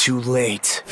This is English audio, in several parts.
too late.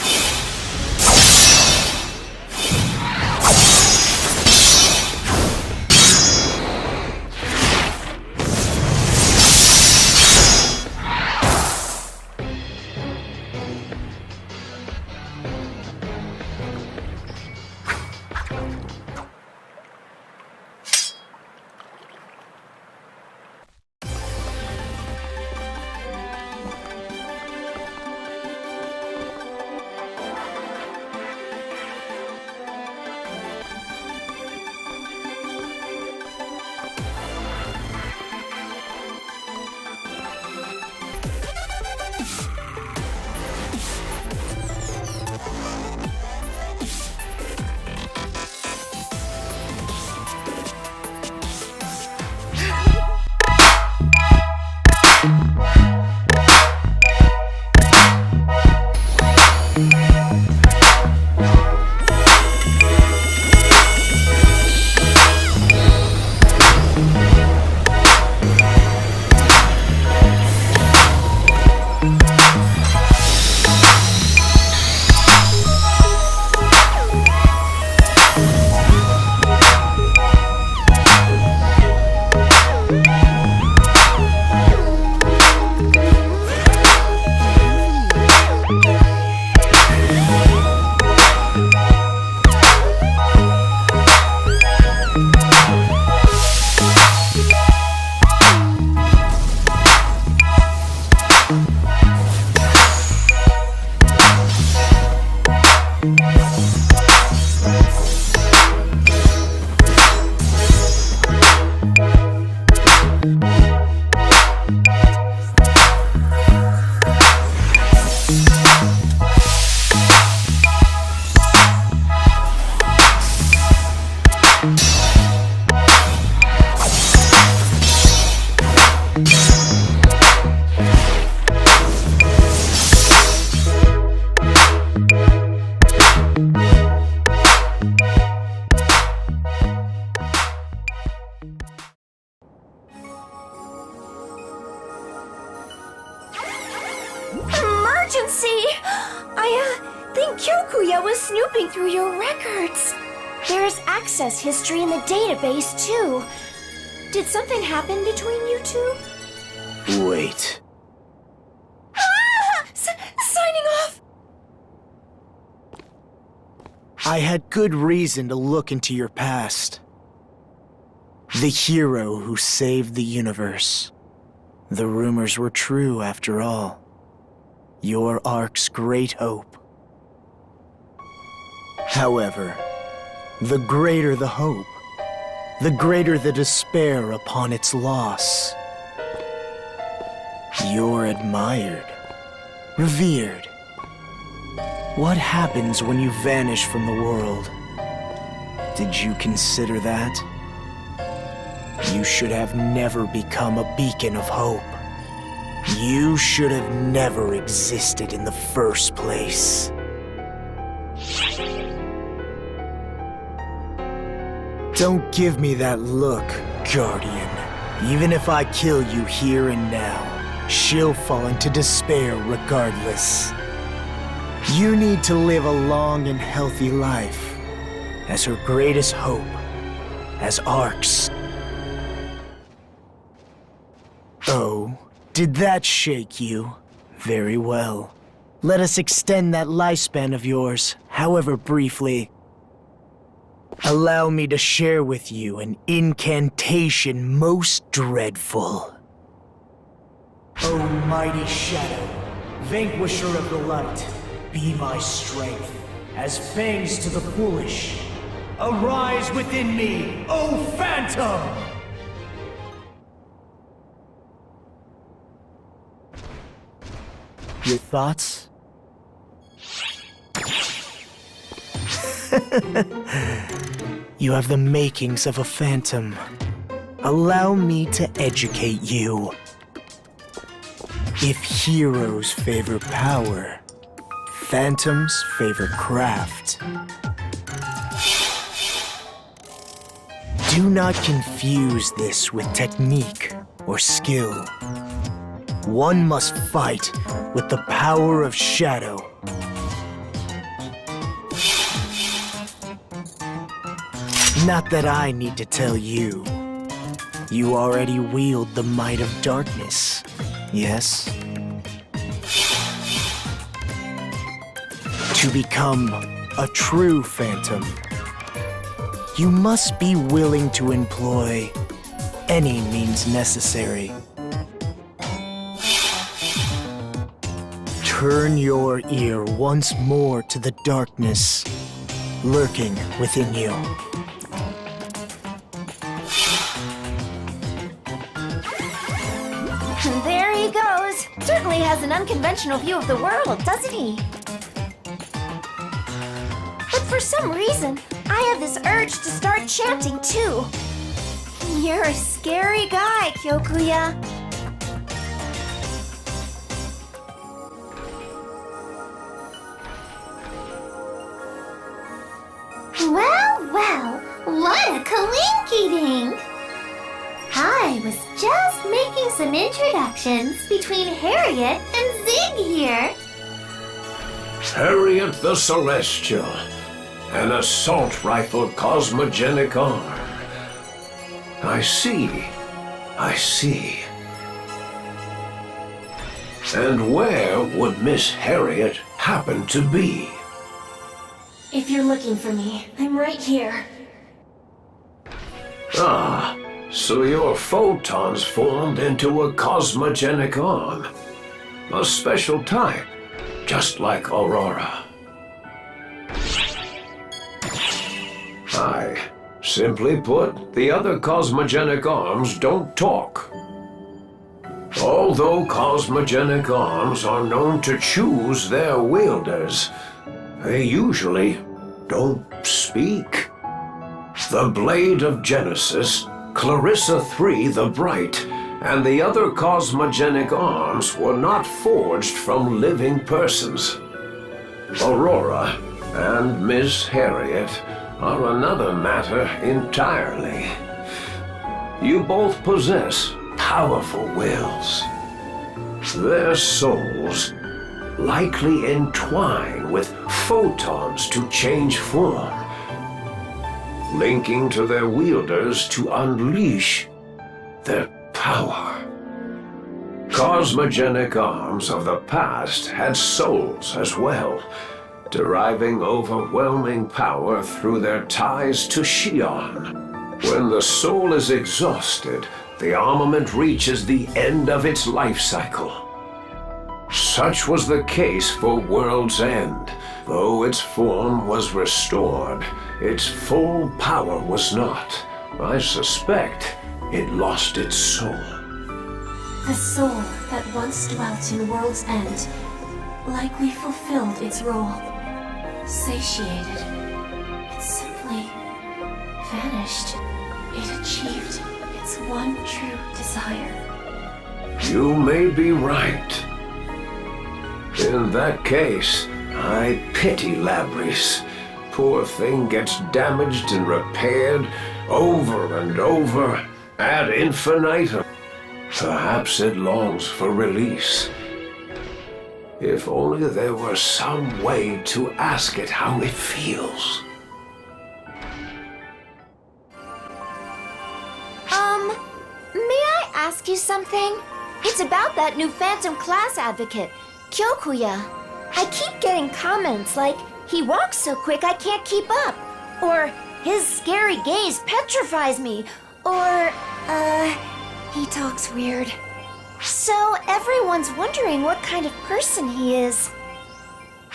Emergency! I think Kyokuya was snooping through your records. There's access history in the database, too. Did something happen between you two? Wait. Signing off! I had good reason to look into your past. The hero who saved the universe. The rumors were true, after all. Your Ark's great hope. However, the greater the hope, the greater the despair upon its loss. You're admired, revered. What happens when you vanish from the world? Did you consider that? You should have never become a beacon of hope. You should have never existed in the first place. Don't give me that look, Guardian. Even if I kill you here and now, she'll fall into despair regardless. You need to live a long and healthy life, as her greatest hope, as Ark's. Oh, did that shake you? Very well. Let us extend that lifespan of yours, however briefly. Allow me to share with you an incantation most dreadful. O mighty shadow, vanquisher of the light, be my strength, as fangs to the foolish. Arise within me, O phantom! Your thoughts? You have the makings of a phantom. Allow me to educate you. If heroes favor power, phantoms favor craft. Do not confuse this with technique or skill. One must fight with the power of shadow Not that I need to tell you. You already wield the might of darkness, yes? To become a true phantom, you must be willing to employ any means necessary. Turn your ear once more to the darkness lurking within you. There he goes. Certainly has an unconventional view of the world, doesn't he? But for some reason, I have this urge to start chanting too. You're a scary guy, Kyokuya. Well, well, what a coinky-dink! I was just making some introductions between Harriet and Zig here. Harriet the Celestial, an assault rifle cosmogenic arm. I see. And where would Miss Harriet happen to be? If you're looking for me, I'm right here. Ah, so your photons formed into a cosmogenic arm. A special type, just like Aurora. Simply put, the other cosmogenic arms don't talk. Although cosmogenic arms are known to choose their wielders, they usually don't speak. The Blade of Genesis, Clarissa III the Bright, and the other cosmogenic arms were not forged from living persons. Aurora and Miss Harriet are another matter entirely. You both possess powerful wills. Their souls likely entwine with photons to change form, linking to their wielders to unleash their power. Cosmogenic arms of the past had souls as well, deriving overwhelming power through their ties to Shion. When the soul is exhausted, the armament reaches the end of its life cycle. Such was the case for World's End. Though its form was restored, its full power was not. I suspect it lost its soul. The soul that once dwelt in World's End likely fulfilled its role. Satiated. It simply vanished. It achieved its one true desire. You may be right. In that case, I pity Labrys. Poor thing gets damaged and repaired over and over ad infinitum. Perhaps it longs for release. If only there were some way to ask it how it feels. May I ask you something? It's about that new Phantom class advocate, Kyokuya. I keep getting comments like, he walks so quick I can't keep up, or his scary gaze petrifies me, or, he talks weird. So everyone's wondering what kind of person he is.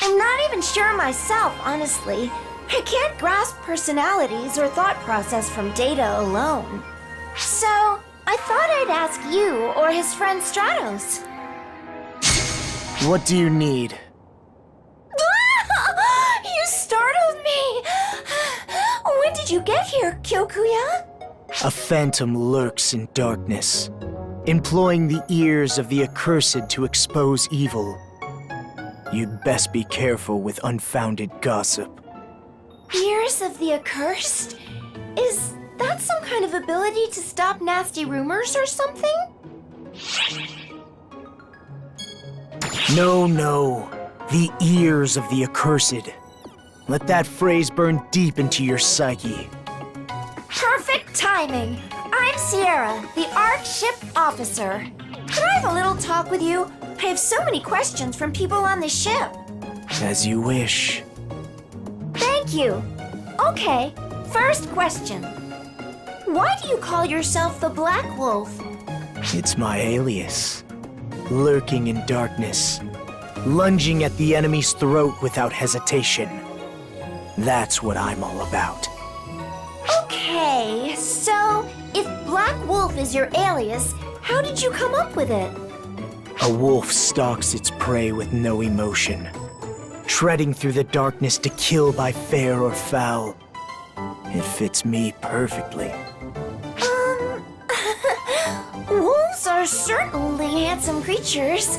I'm not even sure myself, honestly. I can't grasp personalities or thought process from data alone. So I thought I'd ask you or his friend Stratos. What do you need? You startled me! When did you get here, Kyokuya? A phantom lurks in darkness, employing the ears of the accursed to expose evil. You'd best be careful with unfounded gossip. Ears of the accursed? Is that some kind of ability to stop nasty rumors or something? No. The ears of the accursed. Let that phrase burn deep into your psyche. timing. I'm Sierra, the ARC ship officer. Could I have a little talk with you? I have so many questions from people on the ship. As you wish. Thank you. Okay, first question. Why do you call yourself the Black Wolf? It's my alias. Lurking in darkness. Lunging at the enemy's throat without hesitation. That's what I'm all about. Okay, so if Black Wolf is your alias, how did you come up with it? A wolf stalks its prey with no emotion, treading through the darkness to kill by fair or foul. It fits me perfectly. Wolves are certainly handsome creatures.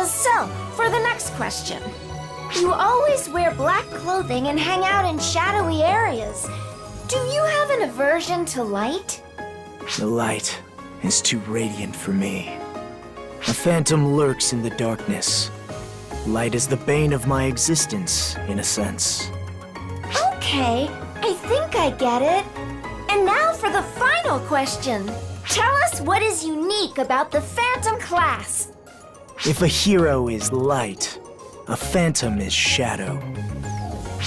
So, for the next question. You always wear black clothing and hang out in shadowy areas. Do you have an aversion to light? The light is too radiant for me. A phantom lurks in the darkness. Light is the bane of my existence, in a sense. Okay, I think I get it. And now for the final question. Tell us what is unique about the Phantom class. If a hero is light, a phantom is shadow.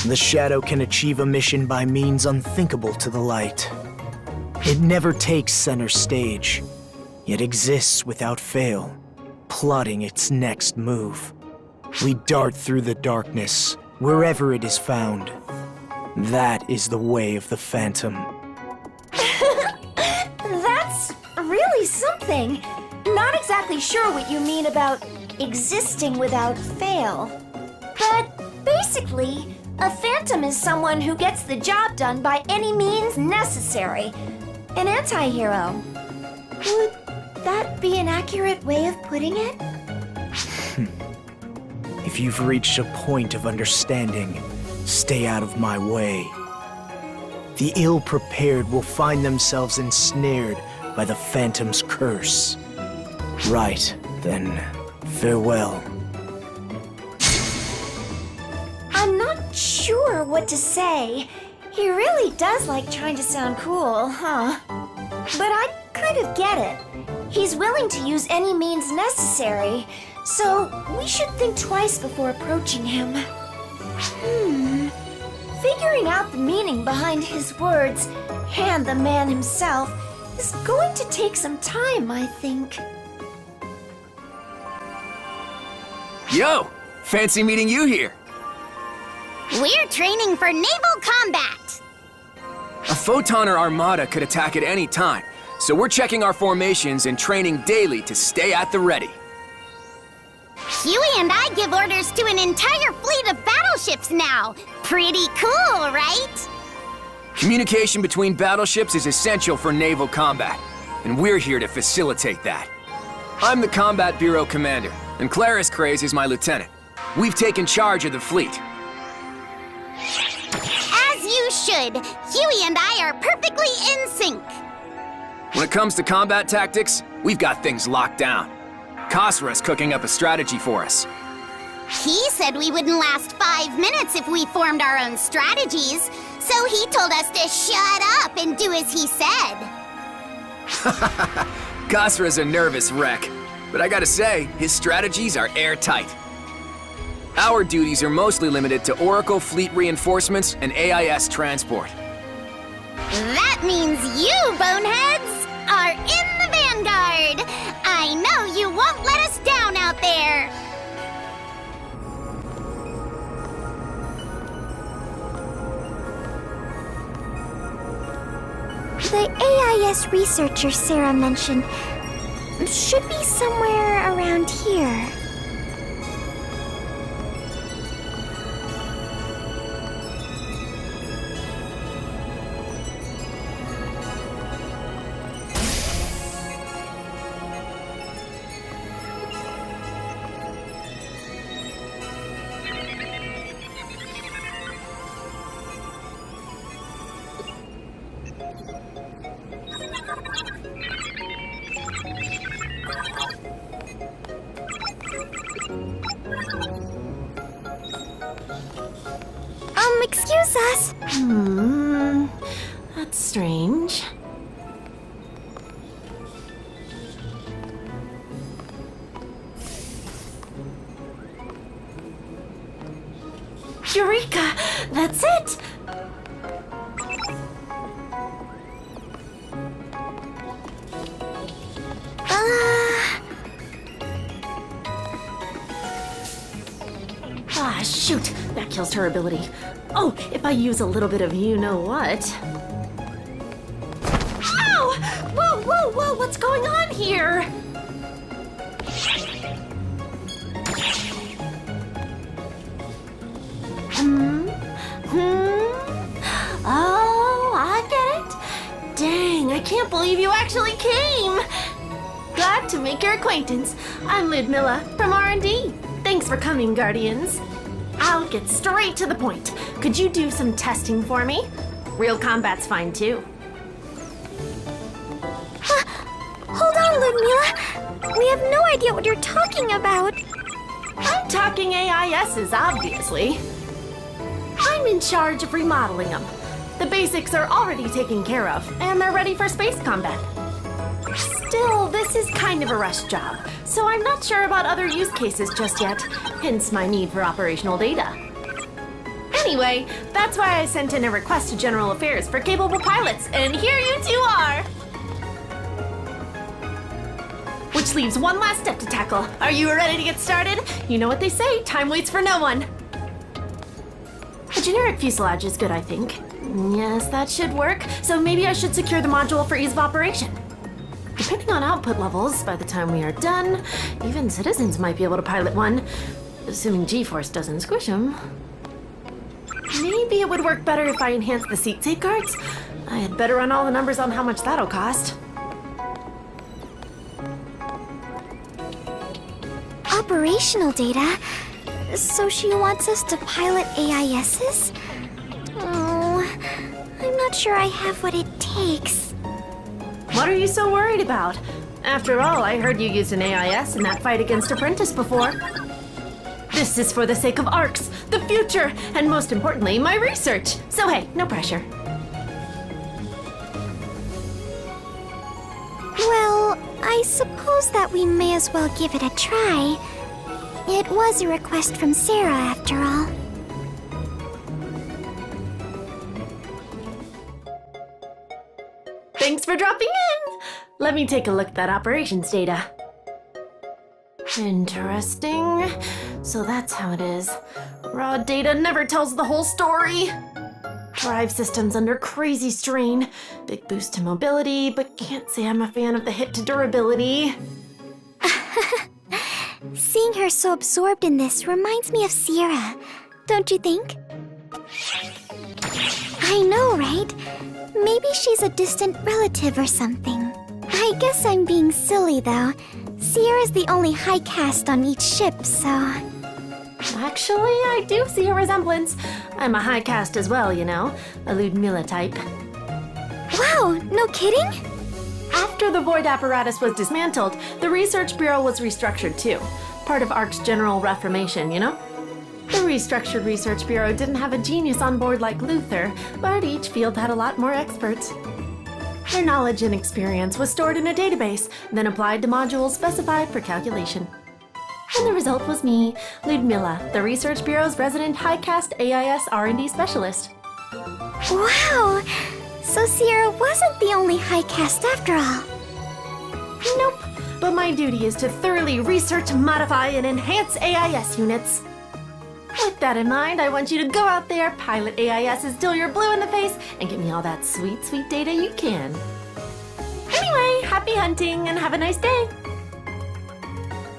The shadow can achieve a mission by means unthinkable to the light. It never takes center stage, yet exists without fail, plotting its next move. We dart through the darkness, wherever it is found. That is the way of the phantom. That's really something. Not exactly sure what you mean about existing without fail. But basically, a phantom is someone who gets the job done by any means necessary. An anti-hero. Would that be an accurate way of putting it? If you've reached a point of understanding, stay out of my way. The ill-prepared will find themselves ensnared by the phantom's curse. Right, then, farewell. I'm not sure what to say. He really does like trying to sound cool, huh? But I kind of get it. He's willing to use any means necessary, so we should think twice before approaching him. Figuring out the meaning behind his words, and the man himself, is going to take some time, I think. Yo! Fancy meeting you here! We're training for naval combat. A photoner armada could attack at any time, so we're checking our formations and training daily to stay at the ready. Huey and I give orders to an entire fleet of battleships now. Pretty cool, right? Communication between battleships is essential for naval combat, and we're here to facilitate that. I'm the Combat Bureau Commander, and Claris Craze is my lieutenant. We've taken charge of the fleet. As you should. Huey and I are perfectly in sync. When it comes to combat tactics, we've got things locked down. Khosra's cooking up a strategy for us. He said we wouldn't last 5 minutes if we formed our own strategies, so he told us to shut up and do as he said. Khosra's a nervous wreck, but I gotta say, his strategies are airtight. Our duties are mostly limited to Oracle fleet reinforcements and AIS transport. That means you, boneheads, are in the vanguard. I know you won't let us down out there. The AIS researcher Sarah mentioned should be somewhere around here. Excuse us. That's strange. Eureka! That's it! Ah, shoot! That kills her ability. Oh, if I use a little bit of you-know-what... Ow! Whoa, whoa, whoa! What's going on here? Oh, I get it. Dang, I can't believe you actually came. Glad to make your acquaintance. I'm Ludmilla from R&D. Thanks for coming, Guardians. I'll get straight to the point. Could you do some testing for me? Real combat's fine too. Hold on, Ludmilla. We have no idea what you're talking about. I'm talking AISs, obviously. I'm in charge of remodeling them. The basics are already taken care of, and they're ready for space combat. Still, this is kind of a rush job, so I'm not sure about other use cases just yet, hence my need for operational data. Anyway, that's why I sent in a request to General Affairs for capable pilots, and here you two are! Which leaves one last step to tackle. Are you ready to get started? You know what they say, time waits for no one. A generic fuselage is good, I think. Yes, that should work. So maybe I should secure the module for ease of operation. Depending on output levels, by the time we are done, even citizens might be able to pilot one, assuming G-force doesn't squish them. Maybe it would work better if I enhanced the seat safeguards. I had better run all the numbers on how much that'll cost. Operational data? So she wants us to pilot AISs? Oh, I'm not sure I have what it takes. What are you so worried about? After all, I heard you used an AIS in that fight against Apprentice before. This is for the sake of ARCs, the future, and most importantly, my research. So hey, no pressure. Well, I suppose that we may as well give it a try. It was a request from Sarah, after all. Thanks for dropping in! Let me take a look at that operations data. Interesting. So that's how it is. Raw data never tells the whole story. Drive system's under crazy strain. Big boost to mobility, but can't say I'm a fan of the hit to durability. Seeing her so absorbed in this reminds me of Sierra, don't you think? I know, right? Maybe she's a distant relative or something. I guess I'm being silly, though. Sierra's the only high caste on each ship, so... Actually, I do see a resemblance. I'm a high caste as well, you know. A Ludmilla type. Wow, no kidding? After the Void apparatus was dismantled, the Research Bureau was restructured too. Part of ARC's general reformation, you know? The restructured Research Bureau didn't have a genius on board like Luther, but each field had a lot more experts. Their knowledge and experience was stored in a database, then applied to modules specified for calculation. And the result was me, Ludmilla, the Research Bureau's resident high-caste AIS R&D specialist. Wow! So Sierra wasn't the only high caste after all. Nope, but my duty is to thoroughly research, modify, and enhance AIS units. With that in mind, I want you to go out there, pilot AISs till you're blue in the face, and get me all that sweet, sweet data you can. Anyway, happy hunting and have a nice day.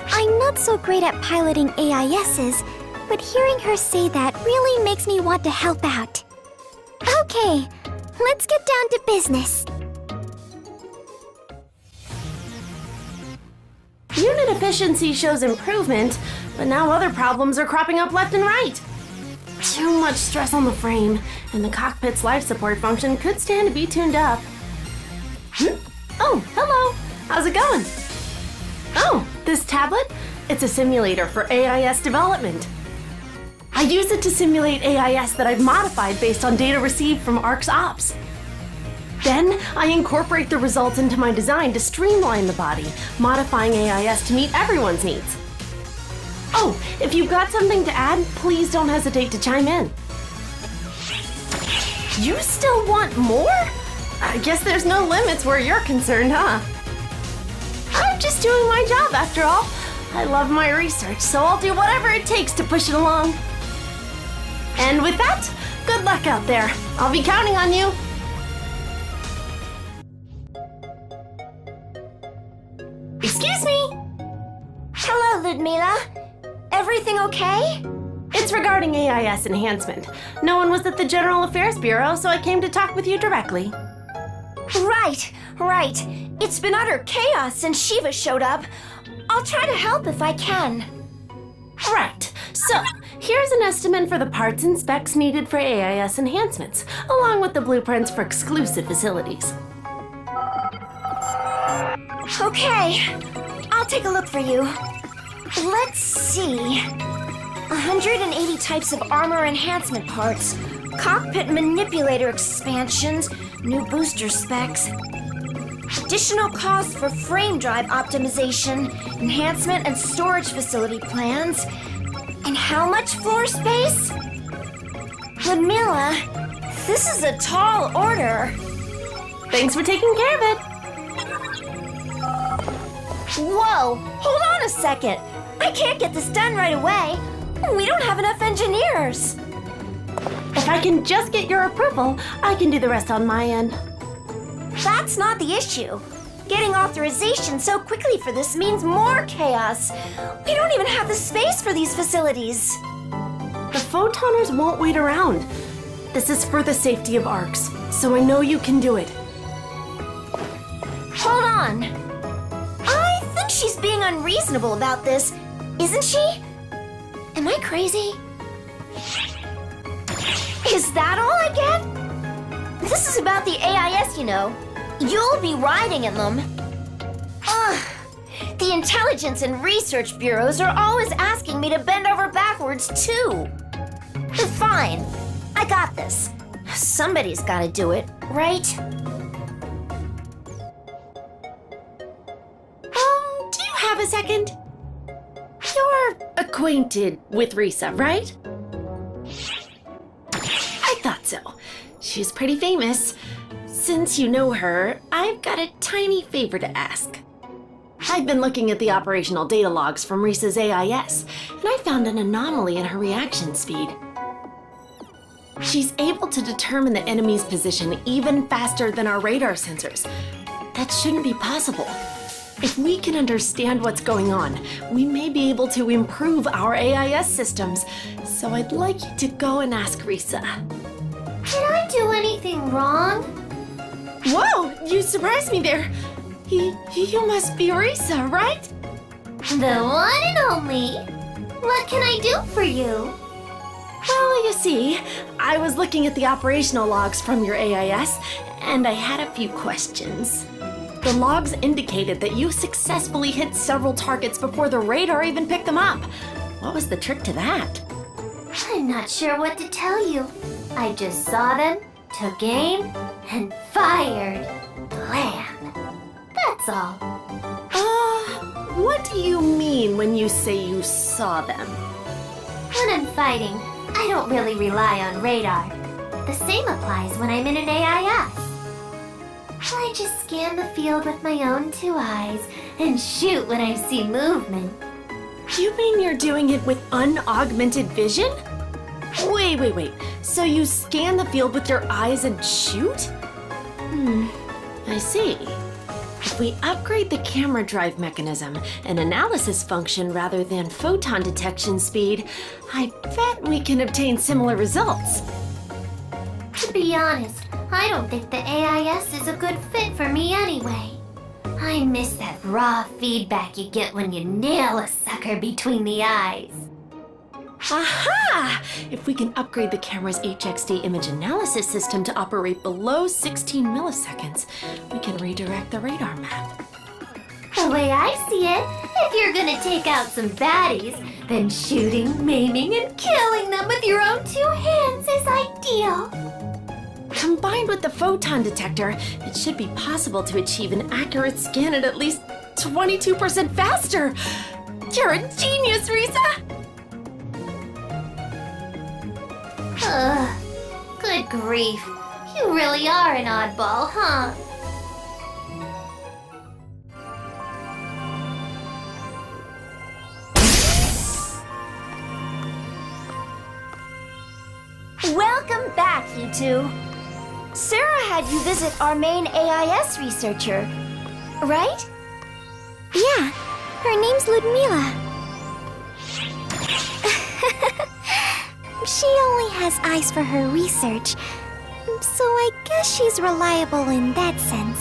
I'm not so great at piloting AISs, but hearing her say that really makes me want to help out. Okay, let's get down to business. Unit efficiency shows improvement, but now other problems are cropping up left and right. Too much stress on the frame, and the cockpit's life support function could stand to be tuned up. Oh, hello. How's it going? Oh, this tablet? It's a simulator for AIS development. I use it to simulate AIS that I've modified based on data received from ARC's ops. Then, I incorporate the results into my design to streamline the body, modifying AIS to meet everyone's needs. Oh, if you've got something to add, please don't hesitate to chime in. You still want more? I guess there's no limits where you're concerned, huh? I'm just doing my job after all. I love my research, so I'll do whatever it takes to push it along. And with that, good luck out there. I'll be counting on you. Excuse me? Hello, Ludmila. Everything okay? It's regarding AIS enhancement. No one was at the General Affairs Bureau, so I came to talk with you directly. Right. It's been utter chaos since Shiva showed up. I'll try to help if I can. Right. So, here's an estimate for the parts and specs needed for AIS enhancements, along with the blueprints for exclusive facilities. Okay, I'll take a look for you. Let's see. 180 types of armor enhancement parts, cockpit manipulator expansions, new booster specs, additional costs for frame drive optimization, enhancement and storage facility plans, and how much floor space? Ludmila, this is a tall order. Thanks for taking care of it. Whoa, hold on a second. I can't get this done right away. We don't have enough engineers. If I can just get your approval, I can do the rest on my end. That's not the issue. Getting authorization so quickly for this means more chaos. We don't even have the space for these facilities. The photoners won't wait around. This is for the safety of ARCs, so I know you can do it. Hold on. I think she's being unreasonable about this, isn't she? Am I crazy? Is that all I get? This is about the AIS, you know. You'll be riding in them. Ugh. The intelligence and research bureaus are always asking me to bend over backwards, too. Fine. I got this. Somebody's gotta do it, right? Do you have a second? You're acquainted with Risa, right? I thought so. She's pretty famous. Since you know her, I've got a tiny favor to ask. I've been looking at the operational data logs from Risa's AIS, and I found an anomaly in her reaction speed. She's able to determine the enemy's position even faster than our radar sensors. That shouldn't be possible. If we can understand what's going on, we may be able to improve our AIS systems. So I'd like you to go and ask Risa. Did I do anything wrong? Whoa, you surprised me there. You must be Risa, right? The one and only. What can I do for you? Well, you see, I was looking at the operational logs from your AIS, and I had a few questions. The logs indicated that you successfully hit several targets before the radar even picked them up. What was the trick to that? I'm not sure what to tell you. I just saw them, took aim, and fired. Blam. That's all. What do you mean when you say you saw them? When I'm fighting, I don't really rely on radar. The same applies when I'm in an AIS. I just scan the field with my own two eyes and shoot when I see movement. You mean you're doing it with unaugmented vision? Wait. So you scan the field with your eyes and shoot? I see. If we upgrade the camera drive mechanism and analysis function rather than photon detection speed, I bet we can obtain similar results. To be honest, I don't think the AIS is a good fit for me anyway. I miss that raw feedback you get when you nail a sucker between the eyes. Aha! If we can upgrade the camera's HXD image analysis system to operate below 16 milliseconds, we can redirect the radar map. The way I see it, if you're gonna take out some baddies, then shooting, maiming, and killing them with your own two hands is ideal. Combined with the photon detector, it should be possible to achieve an accurate scan at least 22% faster. You're a genius, Risa! Ugh, good grief. You really are an oddball, huh? Welcome back, you two. Sarah had you visit our main AIS researcher, right? Yeah, her name's Ludmila. She only has eyes for her research, so I guess she's reliable in that sense.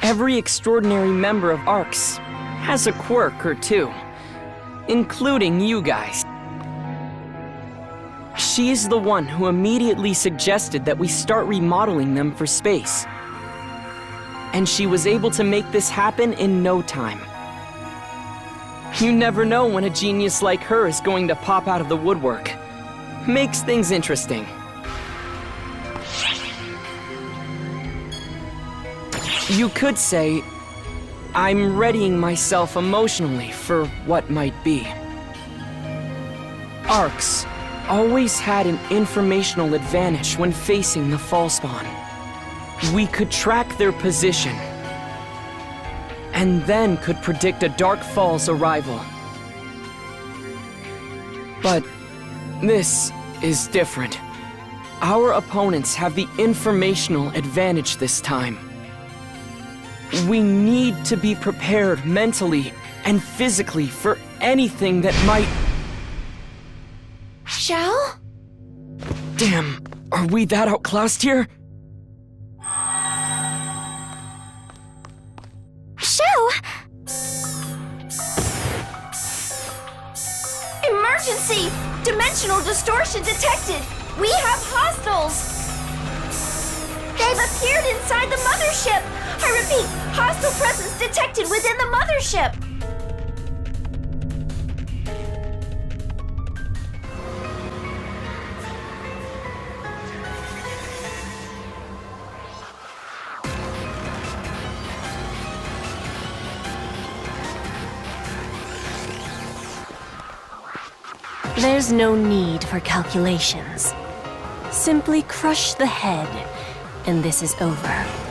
Every extraordinary member of ARCS has a quirk or two, including you guys. She is the one who immediately suggested that we start remodeling them for space. And she was able to make this happen in no time. You never know when a genius like her is going to pop out of the woodwork. Makes things interesting. You could say, I'm readying myself emotionally for what might be. ARCS always had an informational advantage when facing the Fallspawn. We could track their position, and then could predict a Dark Fall's arrival. But this is different. Our opponents have the informational advantage this time. We need to be prepared mentally and physically for anything that might... Shao? Damn, are we that outclassed here? Shao! Emergency! Dimensional distortion detected! We have hostiles! They've appeared inside the mothership! I repeat, hostile presence detected within the mothership! There's no need for calculations. Simply crush the head, and this is over.